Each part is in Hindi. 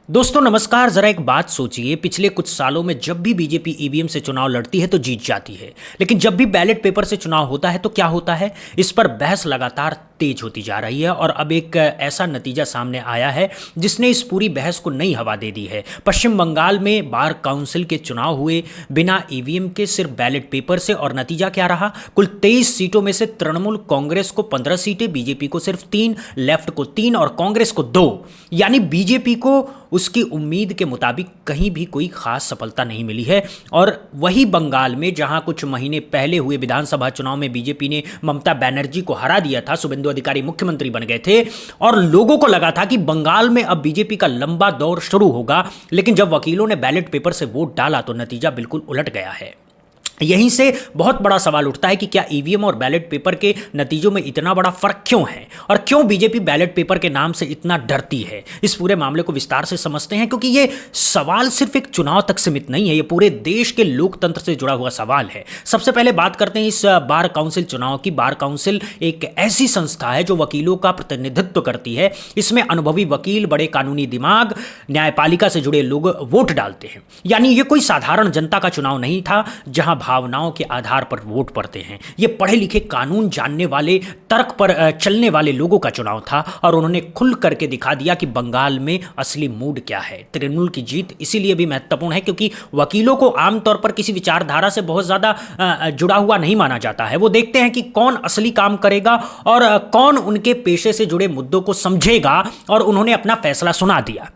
दोस्तों नमस्कार। जरा एक बात सोचिए, पिछले कुछ सालों में जब भी बीजेपी ईवीएम से चुनाव लड़ती है तो जीत जाती है, लेकिन जब भी बैलेट पेपर से चुनाव होता है तो क्या होता है? इस पर बहस लगातार तेज होती जा रही है और अब एक ऐसा नतीजा सामने आया है जिसने इस पूरी बहस को नई हवा दे दी है। पश्चिम बंगाल में बार काउंसिल के चुनाव हुए बिना ईवीएम के, सिर्फ बैलेट पेपर से, और नतीजा क्या रहा? कुल 23 सीटों में से तृणमूल कांग्रेस को 15 सीटें, बीजेपी को सिर्फ 3, लेफ्ट को 3 और कांग्रेस को 2। यानी बीजेपी को उसकी उम्मीद के मुताबिक कहीं भी कोई खास सफलता नहीं मिली है। और वही बंगाल में जहां कुछ महीने पहले हुए विधानसभा चुनाव में बीजेपी ने ममता बनर्जी को हरा दिया था, शुभेंदु अधिकारी मुख्यमंत्री बन गए थे और लोगों को लगा था कि बंगाल में अब बीजेपी का लंबा दौर शुरू होगा, लेकिन जब वकीलों ने बैलेट पेपर से वोट डाला तो नतीजा बिल्कुल उलट गया है। यहीं से बहुत बड़ा सवाल उठता है कि क्या ईवीएम और बैलेट पेपर के नतीजों में इतना बड़ा फर्क क्यों है और क्यों बीजेपी बैलेट पेपर के नाम से इतना डरती है। इस पूरे मामले को विस्तार से समझते हैं, क्योंकि ये सवाल सिर्फ एक चुनाव तक सीमित नहीं है, ये पूरे देश के लोकतंत्र से जुड़ा हुआ सवाल है। सबसे पहले बात करते हैं इस बार काउंसिल चुनाव की। बार काउंसिल एक ऐसी संस्था है जो वकीलों का प्रतिनिधित्व करती है। इसमें अनुभवी वकील, बड़े कानूनी दिमाग, न्यायपालिका से जुड़े लोग वोट डालते हैं। यानी ये कोई साधारण जनता का चुनाव नहीं था जहां भावनाओं के आधार पर वोट पड़ते हैं। ये पढ़े लिखे, कानून जानने वाले, तर्क पर चलने वाले लोगों का चुनाव था और उन्होंने खुल करके दिखा दिया कि बंगाल में असली मूड क्या है। तृणमूल की जीत इसीलिए भी महत्वपूर्ण है क्योंकि वकीलों को आमतौर पर किसी विचारधारा से बहुत ज्यादा जुड़ा हुआ नहीं माना जाता है। वो देखते हैं कि कौन असली काम करेगा और कौन उनके पेशे से जुड़े मुद्दों को समझेगा, और उन्होंने अपना फैसला सुना दिया।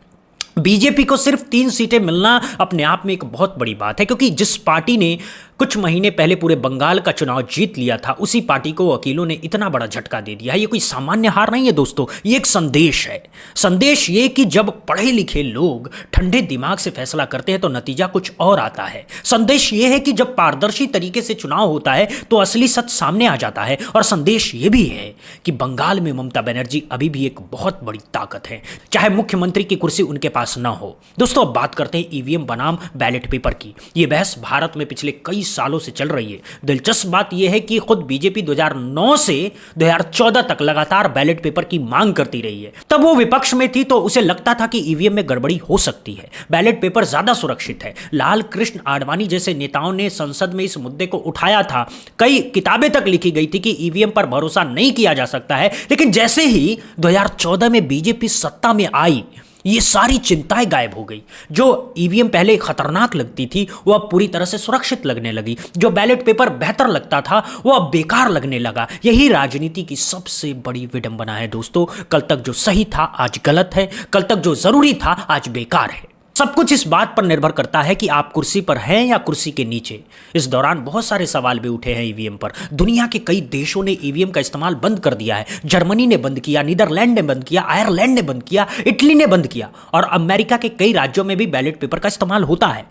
बीजेपी को सिर्फ 3 सीटें मिलना अपने आप में एक बहुत बड़ी बात है, क्योंकि जिस पार्टी ने कुछ महीने पहले पूरे बंगाल का चुनाव जीत लिया था, उसी पार्टी को वकीलों ने इतना बड़ा झटका दे दिया है। ये कोई सामान्य हार नहीं है दोस्तों, ये एक संदेश है। संदेश ये कि जब पढ़े लिखे लोग ठंडे दिमाग से फैसला करते हैं तो नतीजा कुछ और आता है। संदेश ये है कि जब पारदर्शी तरीके से चुनाव होता है तो असली सच सामने आ जाता है। और संदेश ये भी है कि बंगाल में ममता बनर्जी अभी भी एक बहुत बड़ी ताकत है, चाहे मुख्यमंत्री की कुर्सी उनके पास न हो। दोस्तों अब बात करते हैं ईवीएम बनाम बैलेट पेपर की। ये बहस भारत में पिछले कई सालों से चल रही है। दिलचस्प बात यह है कि खुद बीजेपी 2009 से 2014 तक लगातार बैलेट पेपर की मांग करती रही है। तब वो विपक्ष में थी तो उसे लगता था कि ईवीएम में गड़बड़ी हो सकती है, बैलेट पेपर ज्यादा सुरक्षित है। लाल कृष्ण आडवाणी जैसे नेताओं ने संसद में इस मुद्दे को उठाया था। कई किताबें तक लिखी गई थी कि ईवीएम पर भरोसा नहीं किया जा सकता है। लेकिन जैसे ही 2014 में बीजेपी सत्ता में आई, ये सारी चिंताएं गायब हो गई। जो ईवीएम पहले खतरनाक लगती थी वो अब पूरी तरह से सुरक्षित लगने लगी। जो बैलेट पेपर बेहतर लगता था वो अब बेकार लगने लगा। यही राजनीति की सबसे बड़ी विडंबना है दोस्तों। कल तक जो सही था आज गलत है, कल तक जो जरूरी था आज बेकार है। सब कुछ इस बात पर निर्भर करता है कि आप कुर्सी पर हैं या कुर्सी के नीचे। इस दौरान बहुत सारे सवाल भी उठे हैं ईवीएम पर। दुनिया के कई देशों ने ईवीएम का इस्तेमाल बंद कर दिया है। जर्मनी ने बंद किया, नीदरलैंड ने बंद किया, आयरलैंड ने बंद किया, इटली ने बंद किया, और अमेरिका के कई राज्यों में भी बैलेट पेपर का इस्तेमाल होता है।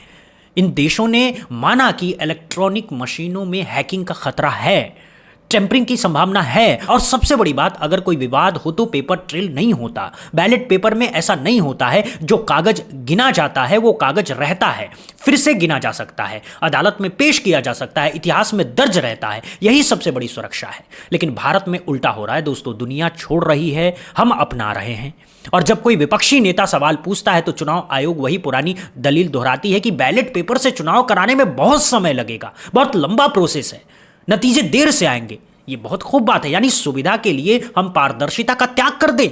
इन देशों ने माना कि इलेक्ट्रॉनिक मशीनों में हैकिंग का खतरा है, टेम्परिंग की संभावना है, और सबसे बड़ी बात, अगर कोई विवाद हो तो पेपर ट्रेल नहीं होता। बैलेट पेपर में ऐसा नहीं होता है। जो कागज गिना जाता है वो कागज रहता है, फिर से गिना जा सकता है, अदालत में पेश किया जा सकता है, इतिहास में दर्ज रहता है। यही सबसे बड़ी सुरक्षा है। लेकिन भारत में उल्टा हो रहा है दोस्तों। दुनिया छोड़ रही है, हम अपना रहे हैं। और जब कोई विपक्षी नेता सवाल पूछता है तो चुनाव आयोग वही पुरानी दलील दोहराती है कि बैलेट पेपर से चुनाव कराने में बहुत समय लगेगा, बहुत लंबा प्रोसेस है, नतीजे देर से आएंगे। ये बहुत खूब बात है, यानी सुविधा के लिए हम पारदर्शिता का त्याग कर दें,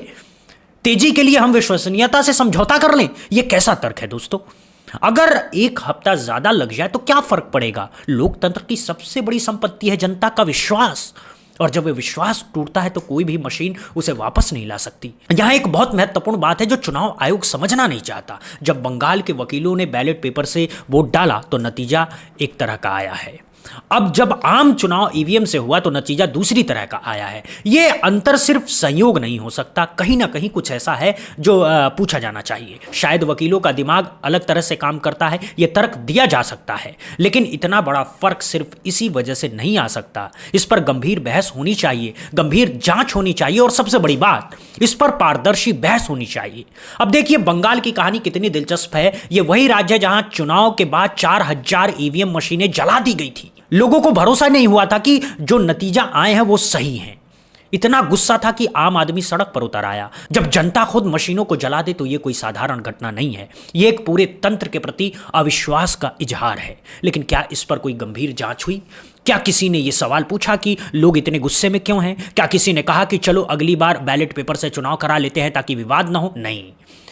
तेजी के लिए हम विश्वसनीयता से समझौता कर लें। ये कैसा तर्क है दोस्तों? अगर एक हफ्ता ज्यादा लग जाए तो क्या फर्क पड़ेगा? लोकतंत्र की सबसे बड़ी संपत्ति है जनता का विश्वास, और जब वह विश्वास टूटता है तो कोई भी मशीन उसे वापस नहीं ला सकती। यहां एक बहुत महत्वपूर्ण बात है जो चुनाव आयोग समझना नहीं चाहता। जब बंगाल के वकीलों ने बैलेट पेपर से वोट डाला तो नतीजा एक तरह का आया है। अब जब आम चुनाव ईवीएम से हुआ तो नतीजा दूसरी तरह का आया है। यह अंतर सिर्फ संयोग नहीं हो सकता, कहीं ना कहीं कुछ ऐसा है जो पूछा जाना चाहिए। शायद वकीलों का दिमाग अलग तरह से काम करता है, यह तर्क दिया जा सकता है, लेकिन इतना बड़ा फर्क सिर्फ इसी वजह से नहीं आ सकता। इस पर गंभीर बहस होनी चाहिए, गंभीर जांच होनी चाहिए, और सबसे बड़ी बात, इस पर पारदर्शी बहस होनी चाहिए। अब देखिए बंगाल की कहानी कितनी दिलचस्प है। यह वही राज्य है जहां चुनाव के बाद 4000 ईवीएम मशीनें जला दी गई थी। लोगों को भरोसा नहीं हुआ था कि जो नतीजा आए हैं वो सही हैं। इतना गुस्सा था कि आम आदमी सड़क पर उतर आया। जब जनता खुद मशीनों को जला दे तो यह कोई साधारण घटना नहीं है, यह एक पूरे तंत्र के प्रति अविश्वास का इजहार है। लेकिन क्या इस पर कोई गंभीर जांच हुई? क्या किसी ने यह सवाल पूछा कि लोग इतने गुस्से में क्यों हैं? क्या किसी ने कहा कि चलो अगली बार बैलेट पेपर से चुनाव करा लेते हैं ताकि विवाद ना हो? नहीं,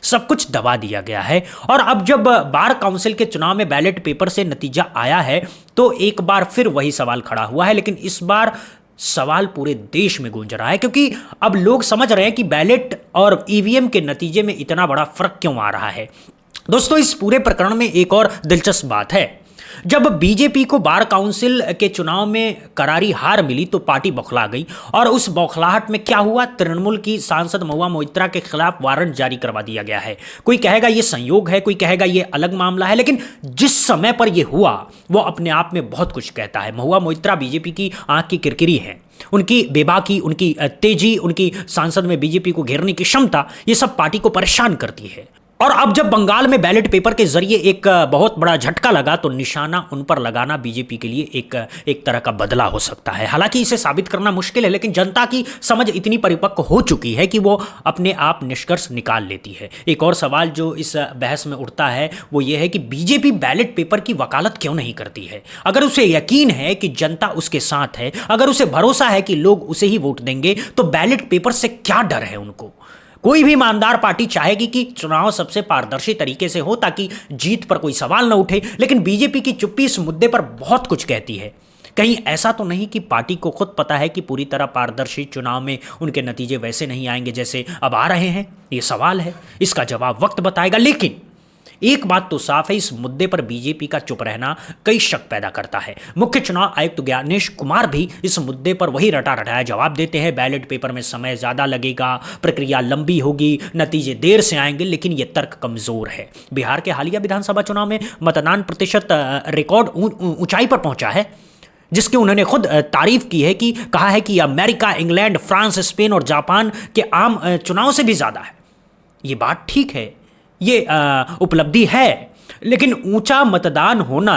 सब कुछ दबा दिया गया है। और अब जब बार काउंसिल के चुनाव में बैलेट पेपर से नतीजा आया है तो एक बार फिर वही सवाल खड़ा हुआ है। लेकिन इस बार सवाल पूरे देश में गूंज रहा है, क्योंकि अब लोग समझ रहे हैं कि बैलेट और ईवीएम के नतीजे में इतना बड़ा फर्क क्यों आ रहा है। दोस्तों, इस पूरे प्रकरण में एक और दिलचस्प बात है। जब बीजेपी को बार काउंसिल के चुनाव में करारी हार मिली तो पार्टी बौखला गई, और उस बौखलाहट में क्या हुआ, तृणमूल की सांसद महुआ मोइत्रा के खिलाफ वारंट जारी करवा दिया गया है। कोई कहेगा यह संयोग है, कोई कहेगा यह अलग मामला है, लेकिन जिस समय पर यह हुआ वो अपने आप में बहुत कुछ कहता है। महुआ मोइत्रा बीजेपी की आंख की किरकिरी है। उनकी बेबाकी, उनकी तेजी, उनकी सांसद में बीजेपी को घेरने की क्षमता, यह सब पार्टी को परेशान करती है। और अब जब बंगाल में बैलेट पेपर के जरिए एक बहुत बड़ा झटका लगा तो निशाना उन पर लगाना बीजेपी के लिए एक तरह का बदला हो सकता है। हालांकि इसे साबित करना मुश्किल है, लेकिन जनता की समझ इतनी परिपक्व हो चुकी है कि वो अपने आप निष्कर्ष निकाल लेती है। एक और सवाल जो इस बहस में उठता है वो ये है कि बीजेपी बैलेट पेपर की वकालत क्यों नहीं करती है? अगर उसे यकीन है कि जनता उसके साथ है, अगर उसे भरोसा है कि लोग उसे ही वोट देंगे, तो बैलेट पेपर से क्या डर है उनको? कोई भी ईमानदार पार्टी चाहेगी कि चुनाव सबसे पारदर्शी तरीके से हो ताकि जीत पर कोई सवाल न उठे, लेकिन बीजेपी की चुप्पी इस मुद्दे पर बहुत कुछ कहती है। कहीं ऐसा तो नहीं कि पार्टी को खुद पता है कि पूरी तरह पारदर्शी चुनाव में उनके नतीजे वैसे नहीं आएंगे जैसे अब आ रहे हैं? ये सवाल है, इसका जवाब वक्त बताएगा। लेकिन एक बात तो साफ है, इस मुद्दे पर बीजेपी का चुप रहना कई शक पैदा करता है। मुख्य चुनाव आयुक्त ज्ञानेश कुमार भी इस मुद्दे पर वही रटा रटाया जवाब देते हैं। बैलेट पेपर में समय ज्यादा लगेगा, प्रक्रिया लंबी होगी, नतीजे देर से आएंगे, लेकिन यह तर्क कमजोर है। बिहार के हालिया विधानसभा चुनाव में मतदान प्रतिशत रिकॉर्ड ऊंचाई पर पहुंचा है, जिसकी उन्होंने खुद तारीफ की है, कि कहा है कि अमेरिका, इंग्लैंड, फ्रांस, स्पेन और जापान के आम चुनाव से भी ज्यादा है। ये बात ठीक है, ये उपलब्धि है, लेकिन ऊंचा मतदान होना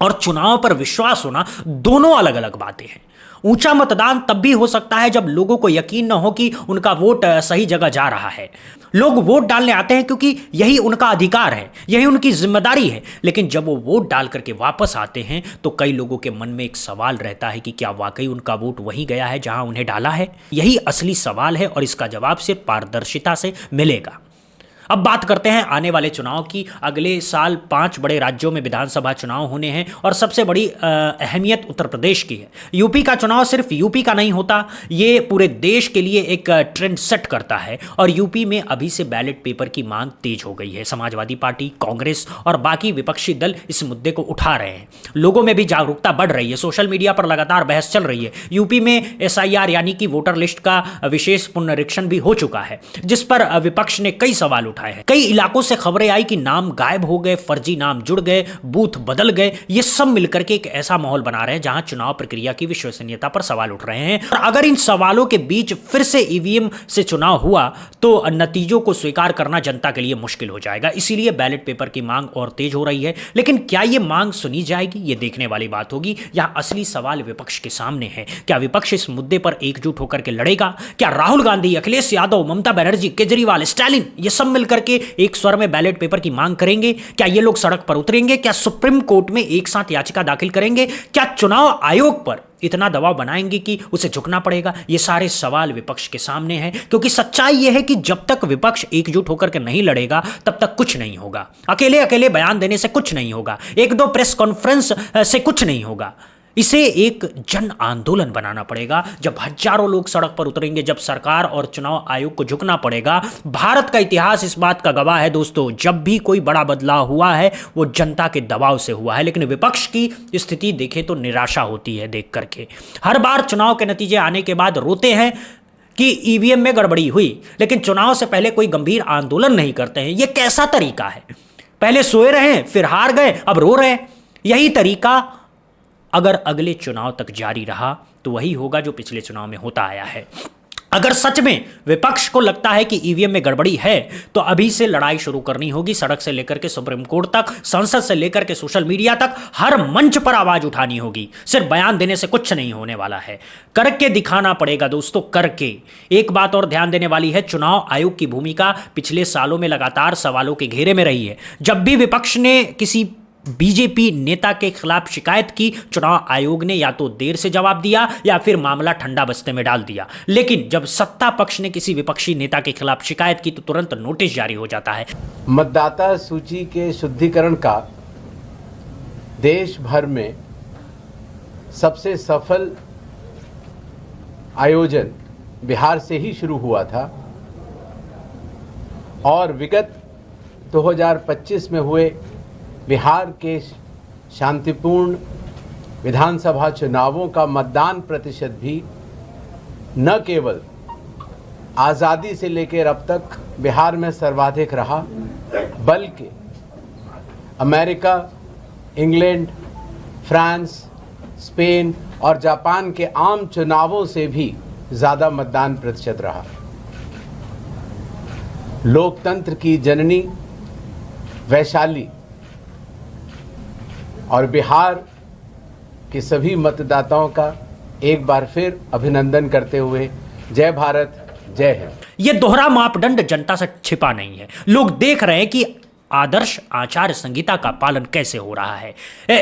और चुनाव पर विश्वास होना दोनों अलग अलग बातें हैं। ऊंचा मतदान तब भी हो सकता है जब लोगों को यकीन न हो कि उनका वोट सही जगह जा रहा है। लोग वोट डालने आते हैं क्योंकि यही उनका अधिकार है, यही उनकी जिम्मेदारी है। लेकिन जब वो वोट डाल करके वापस आते हैं तो कई लोगों के मन में एक सवाल रहता है कि क्या वाकई उनका वोट वहीं गया है जहां उन्हें डाला है? यही असली सवाल है और इसका जवाब सिर्फ पारदर्शिता से मिलेगा। अब बात करते हैं आने वाले चुनाव की। अगले साल 5 बड़े राज्यों में विधानसभा चुनाव होने हैं और सबसे बड़ी अहमियत उत्तर प्रदेश की है। यूपी का चुनाव सिर्फ यूपी का नहीं होता, ये पूरे देश के लिए एक ट्रेंड सेट करता है। और यूपी में अभी से बैलेट पेपर की मांग तेज हो गई है। समाजवादी पार्टी, कांग्रेस और बाकी विपक्षी दल इस मुद्दे को उठा रहे हैं। लोगों में भी जागरूकता बढ़ रही है, सोशल मीडिया पर लगातार बहस चल रही है। यूपी में SIR यानी कि वोटर लिस्ट का विशेष पुनरीक्षण भी हो चुका है, जिस पर विपक्ष ने कई सवाल उठाए। कई इलाकों से खबरें आई कि नाम गायब हो गए, फर्जी नाम जुड़ गए, बूथ बदल गए। ये सब मिलकर के एक ऐसा माहौल बना रहे हैं जहां चुनाव प्रक्रिया की विश्वसनीयता पर सवाल उठ रहे हैं। और अगर इन सवालों के बीच फिर से ईवीएम से चुनाव हुआ तो नतीजों को स्वीकार करना जनता के लिए मुश्किल हो जाएगा। इसीलिए बैलेट पेपर की मांग और तेज हो रही है। लेकिन क्या यह मांग सुनी जाएगी, ये देखने वाली बात होगी। यहां असली सवाल विपक्ष के सामने है। क्या विपक्ष इस मुद्दे पर एकजुट होकर के लड़ेगा? क्या राहुल गांधी, अखिलेश यादव, ममता बनर्जी, केजरीवाल, स्टालिन ये सब मिलकर के एक स्वर में बैलेट पेपर की मांग करेंगे? क्या ये लोग सड़क पर उतरेंगे? क्या सुप्रीम कोर्ट में एक साथ याचिका दाखिल करेंगे? क्या चुनाव आयोग पर इतना दबाव बनाएंगे कि उसे झुकना पड़ेगा? ये सारे सवाल विपक्ष के सामने हैं, क्योंकि सच्चाई यह है कि जब तक विपक्ष एकजुट होकर के नहीं लड़ेगा तब तक कुछ नहीं होगा। अकेले अकेले बयान देने से कुछ नहीं होगा, 1-2 प्रेस कॉन्फ्रेंस से कुछ नहीं होगा। इसे एक जन आंदोलन बनाना पड़ेगा। जब हजारों लोग सड़क पर उतरेंगे, जब सरकार और चुनाव आयोग को झुकना पड़ेगा। भारत का इतिहास इस बात का गवाह है दोस्तों, जब भी कोई बड़ा बदलाव हुआ है वो जनता के दबाव से हुआ है। लेकिन विपक्ष की स्थिति देखें तो निराशा होती है देख करके। हर बार चुनाव के नतीजे आने के बाद रोते हैं कि ईवीएम में गड़बड़ी हुई, लेकिन चुनाव से पहले कोई गंभीर आंदोलन नहीं करते हैं। यह कैसा तरीका है? पहले सोए रहे, फिर हार गए, अब रो रहे हैं। यही तरीका अगर अगले चुनाव तक जारी रहा तो वही होगा जो पिछले चुनाव में होता आया है। अगर सच में विपक्ष को लगता है कि ईवीएम में गड़बड़ी है तो अभी से लड़ाई शुरू करनी होगी। सड़क से लेकर के सुप्रीम कोर्ट तक, संसद से लेकर के सोशल मीडिया तक, हर मंच पर आवाज उठानी होगी। सिर्फ बयान देने से कुछ नहीं होने वाला है, करके दिखाना पड़ेगा दोस्तों, करके। एक बात और ध्यान देने वाली है, चुनाव आयोग की भूमिका पिछले सालों में लगातार सवालों के घेरे में रही है। जब भी विपक्ष ने किसी बीजेपी नेता के खिलाफ शिकायत की, चुनाव आयोग ने या तो देर से जवाब दिया या फिर मामला ठंडा बस्ते में डाल दिया। लेकिन जब सत्ता पक्ष ने किसी विपक्षी नेता के खिलाफ शिकायत की तो तुरंत नोटिस जारी हो जाता है। मतदाता सूची के शुद्धिकरण का देश भर में सबसे सफल आयोजन बिहार से ही शुरू हुआ था और विगत 2025 में हुए बिहार के शांतिपूर्ण विधानसभा चुनावों का मतदान प्रतिशत भी न केवल आज़ादी से लेकर अब तक बिहार में सर्वाधिक रहा, बल्कि अमेरिका, इंग्लैंड, फ्रांस, स्पेन और जापान के आम चुनावों से भी ज़्यादा मतदान प्रतिशत रहा। लोकतंत्र की जननी वैशाली और बिहार के सभी मतदाताओं का एक बार फिर अभिनंदन करते हुए जय भारत, जय हिंद। यह दोहरा मापदंड जनता से छिपा नहीं है। लोग देख रहे हैं कि आदर्श आचार संहिता का पालन कैसे हो रहा है,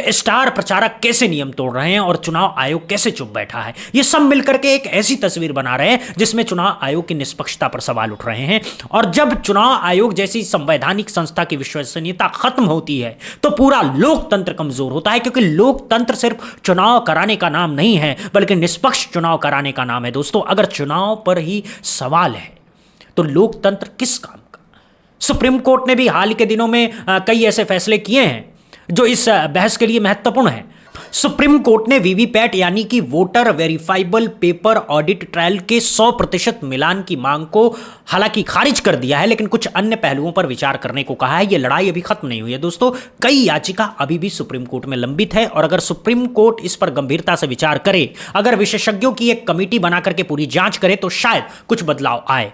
स्टार प्रचारक कैसे नियम तोड़ रहे हैं और चुनाव आयोग कैसे चुप बैठा है। ये सब मिलकर के एक ऐसी तस्वीर बना रहे हैं जिसमें चुनाव आयोग की निष्पक्षता पर सवाल उठ रहे हैं। और जब चुनाव आयोग जैसी संवैधानिक संस्था की विश्वसनीयता खत्म होती है तो पूरा लोकतंत्र कमजोर होता है, क्योंकि लोकतंत्र सिर्फ चुनाव कराने का नाम नहीं है बल्कि निष्पक्ष चुनाव कराने का नाम है। दोस्तों, अगर चुनाव पर ही सवाल है तो लोकतंत्र किस काम? सुप्रीम कोर्ट ने भी हाल के दिनों में कई ऐसे फैसले किए हैं जो इस बहस के लिए महत्वपूर्ण हैं। सुप्रीम कोर्ट ने वीवीपैट यानी कि voter verifiable paper audit trial के 100% मिलान की मांग को हालांकि खारिज कर दिया है, लेकिन कुछ अन्य पहलुओं पर विचार करने को कहा है। यह लड़ाई अभी खत्म नहीं हुई है दोस्तों, कई याचिका अभी भी सुप्रीम कोर्ट में लंबित है और अगर सुप्रीम कोर्ट इस पर गंभीरता से विचार करे, अगर विशेषज्ञों की एक कमेटी बना करके पूरी जांच करे तो शायद कुछ बदलाव आए।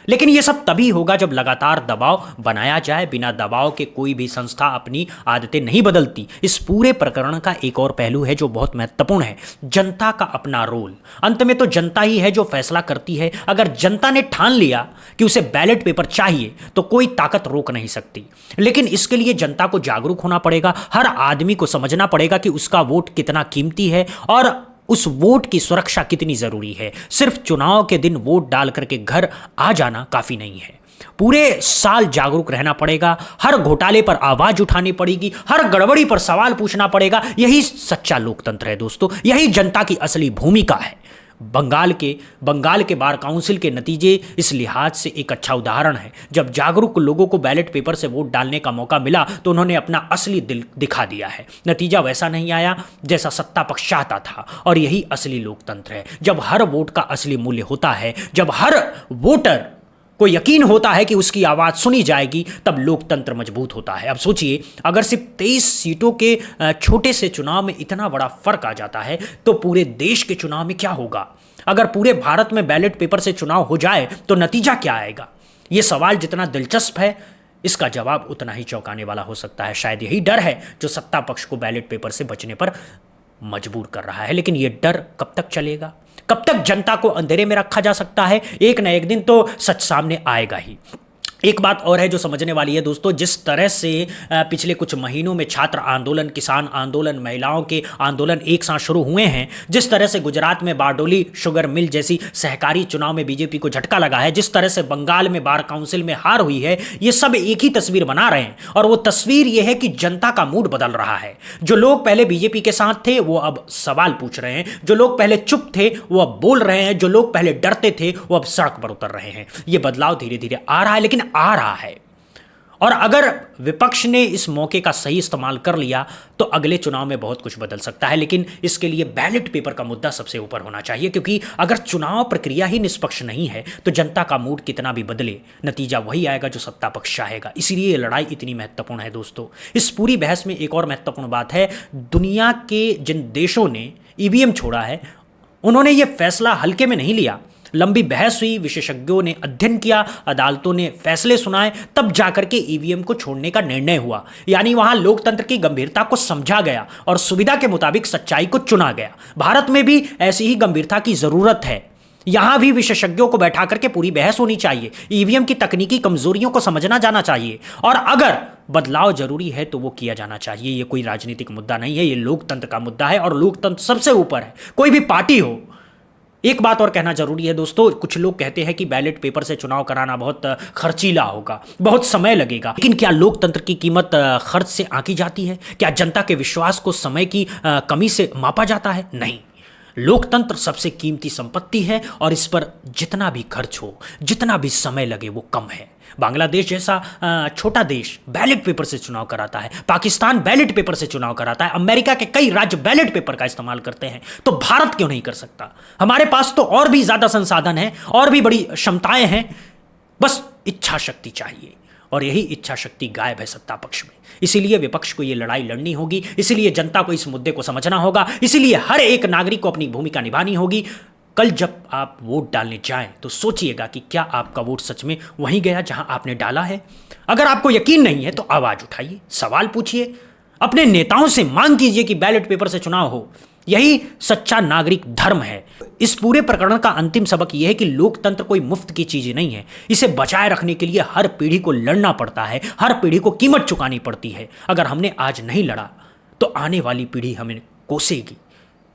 लेकिन यह सब तभी होगा जब लगातार दबाव बनाया जाए। बिना दबाव के कोई भी संस्था अपनी आदतें नहीं बदलती। इस पूरे प्रकरण का एक और पहलू है जो बहुत महत्वपूर्ण है, जनता का अपना रोल। अंत में तो जनता ही है जो फैसला करती है। अगर जनता ने ठान लिया कि उसे बैलेट पेपर चाहिए तो कोई ताकत रोक नहीं सकती। लेकिन इसके लिए जनता को जागरूक होना पड़ेगा, हर आदमी को समझना पड़ेगा कि उसका वोट कितना कीमती है और उस वोट की सुरक्षा कितनी जरूरी है। सिर्फ चुनाव के दिन वोट डाल करके घर आ जाना काफी नहीं है, पूरे साल जागरूक रहना पड़ेगा, हर घोटाले पर आवाज उठानी पड़ेगी, हर गड़बड़ी पर सवाल पूछना पड़ेगा। यही सच्चा लोकतंत्र है दोस्तों, यही जनता की असली भूमिका है। बंगाल के बार काउंसिल के नतीजे इस लिहाज से एक अच्छा उदाहरण है। जब जागरूक लोगों को बैलेट पेपर से वोट डालने का मौका मिला तो उन्होंने अपना असली दिल दिखा दिया है। नतीजा वैसा नहीं आया जैसा सत्ता पक्ष चाहता था और यही असली लोकतंत्र है। जब हर वोट का असली मूल्य होता है, जब हर वोटर को यकीन होता है कि उसकी आवाज सुनी जाएगी, तब लोकतंत्र मजबूत होता है। अब सोचिए, अगर सिर्फ 23 सीटों के छोटे से चुनाव में इतना बड़ा फर्क आ जाता है तो पूरे देश के चुनाव में क्या होगा? अगर पूरे भारत में बैलेट पेपर से चुनाव हो जाए तो नतीजा क्या आएगा? यह सवाल जितना दिलचस्प है, इसका जवाब उतना ही चौंकाने वाला हो सकता है। शायद यही डर है जो सत्ता पक्ष को बैलेट पेपर से बचने पर मजबूर कर रहा है। लेकिन यह डर कब तक चलेगा? कब तक जनता को अंधेरे में रखा जा सकता है? एक न एक दिन तो सच सामने आएगा ही। एक बात और है जो समझने वाली है दोस्तों, जिस तरह से पिछले कुछ महीनों में छात्र आंदोलन, किसान आंदोलन, महिलाओं के आंदोलन एक साथ शुरू हुए हैं, जिस तरह से गुजरात में बारडोली शुगर मिल जैसी सहकारी चुनाव में बीजेपी को झटका लगा है, जिस तरह से बंगाल में बार काउंसिल में हार हुई है, ये सब एक ही तस्वीर बना रहे हैं। और वो तस्वीर ये है कि जनता का मूड बदल रहा है। जो लोग पहले बीजेपी के साथ थे वो अब सवाल पूछ रहे हैं, जो लोग पहले चुप थे वो अब बोल रहे हैं, जो लोग पहले डरते थे वो अब सड़क पर उतर रहे हैं। ये बदलाव धीरे धीरे आ रहा है, लेकिन आ रहा है। और अगर विपक्ष ने इस मौके का सही इस्तेमाल कर लिया तो अगले चुनाव में बहुत कुछ बदल सकता है। लेकिन इसके लिए बैलेट पेपर का मुद्दा सबसे ऊपर होना चाहिए, क्योंकि अगर चुनाव प्रक्रिया ही निष्पक्ष नहीं है तो जनता का मूड कितना भी बदले, नतीजा वही आएगा जो सत्ता पक्ष चाहेगा। इसलिए ये लड़ाई इतनी महत्वपूर्ण है दोस्तों। इस पूरी बहस में एक और महत्वपूर्ण बात है, दुनिया के जिन देशों ने ईवीएम छोड़ा है उन्होंने ये फैसला हल्के में नहीं लिया। लंबी बहस हुई, विशेषज्ञों ने अध्ययन किया, अदालतों ने फैसले सुनाए, तब जाकर के ईवीएम को छोड़ने का निर्णय हुआ। यानी वहां लोकतंत्र की गंभीरता को समझा गया और सुविधा के मुताबिक सच्चाई को चुना गया। भारत में भी ऐसी ही गंभीरता की जरूरत है। यहां भी विशेषज्ञों को बैठा करके पूरी बहस होनी चाहिए, ईवीएम की तकनीकी कमजोरियों को समझना जाना चाहिए और अगर बदलाव जरूरी है तो वो किया जाना चाहिए। ये कोई राजनीतिक मुद्दा नहीं है, ये लोकतंत्र का मुद्दा है और लोकतंत्र सबसे ऊपर है, कोई भी पार्टी हो। एक बात और कहना जरूरी है दोस्तों, कुछ लोग कहते हैं कि बैलेट पेपर से चुनाव कराना बहुत खर्चीला होगा, बहुत समय लगेगा, लेकिन क्या लोकतंत्र की कीमत खर्च से आंकी जाती है? क्या जनता के विश्वास को समय की कमी से मापा जाता है? नहीं। लोकतंत्र सबसे कीमती संपत्ति है और इस पर जितना भी खर्च हो, जितना भी समय लगे, वो कम है। बांग्लादेश जैसा छोटा देश बैलेट पेपर से चुनाव कराता है, पाकिस्तान बैलेट पेपर से चुनाव कराता है, अमेरिका के कई राज्य बैलेट पेपर का इस्तेमाल करते हैं, तो भारत क्यों नहीं कर सकता? हमारे पास तो और भी ज्यादा संसाधन हैं, और भी बड़ी क्षमताएं हैं, बस इच्छा शक्ति चाहिए। और यही इच्छा शक्ति गायब है सत्ता पक्ष में। इसीलिए विपक्ष को यह लड़ाई लड़नी होगी, इसीलिए जनता को इस मुद्दे को समझना होगा, इसीलिए हर एक नागरिक को अपनी भूमिका निभानी होगी। कल जब आप वोट डालने जाएं तो सोचिएगा कि क्या आपका वोट सच में वहीं गया जहां आपने डाला है। अगर आपको यकीन नहीं है तो आवाज उठाइए, सवाल पूछिए, अपने नेताओं से मांग कीजिए कि बैलेट पेपर से चुनाव हो। यही सच्चा नागरिक धर्म है। इस पूरे प्रकरण का अंतिम सबक यह है कि लोकतंत्र कोई मुफ्त की चीज नहीं है। इसे बचाए रखने के लिए हर पीढ़ी को लड़ना पड़ता है, हर पीढ़ी को कीमत चुकानी पड़ती है। अगर हमने आज नहीं लड़ा तो आने वाली पीढ़ी हमें कोसेगी।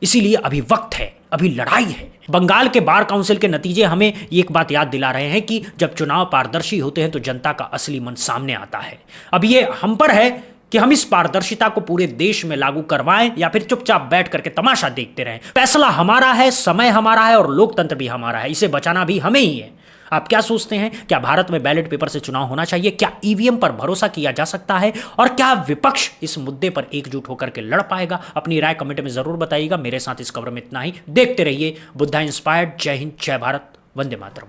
इसीलिए अभी वक्त है, अभी लड़ाई है। बंगाल के बार काउंसिल के नतीजे हमें एक बात याद दिला रहे हैं कि जब चुनाव पारदर्शी होते हैं तो जनता का असली मन सामने आता है। अब ये हम पर है कि हम इस पारदर्शिता को पूरे देश में लागू करवाएं या फिर चुपचाप बैठ करके तमाशा देखते रहें। फैसला हमारा है, समय हमारा है और लोकतंत्र भी हमारा है। इसे बचाना भी हमें ही है। आप क्या सोचते हैं? क्या भारत में बैलेट पेपर से चुनाव होना चाहिए? क्या ईवीएम पर भरोसा किया जा सकता है? और क्या विपक्ष इस मुद्दे पर एकजुट होकर के लड़ पाएगा? अपनी राय कमेंट में जरूर बताइएगा। मेरे साथ इस खबर में इतना ही। देखते रहिए बुद्धा इंस्पायर्ड। जय हिंद, जय भारत, वंदे मातरम।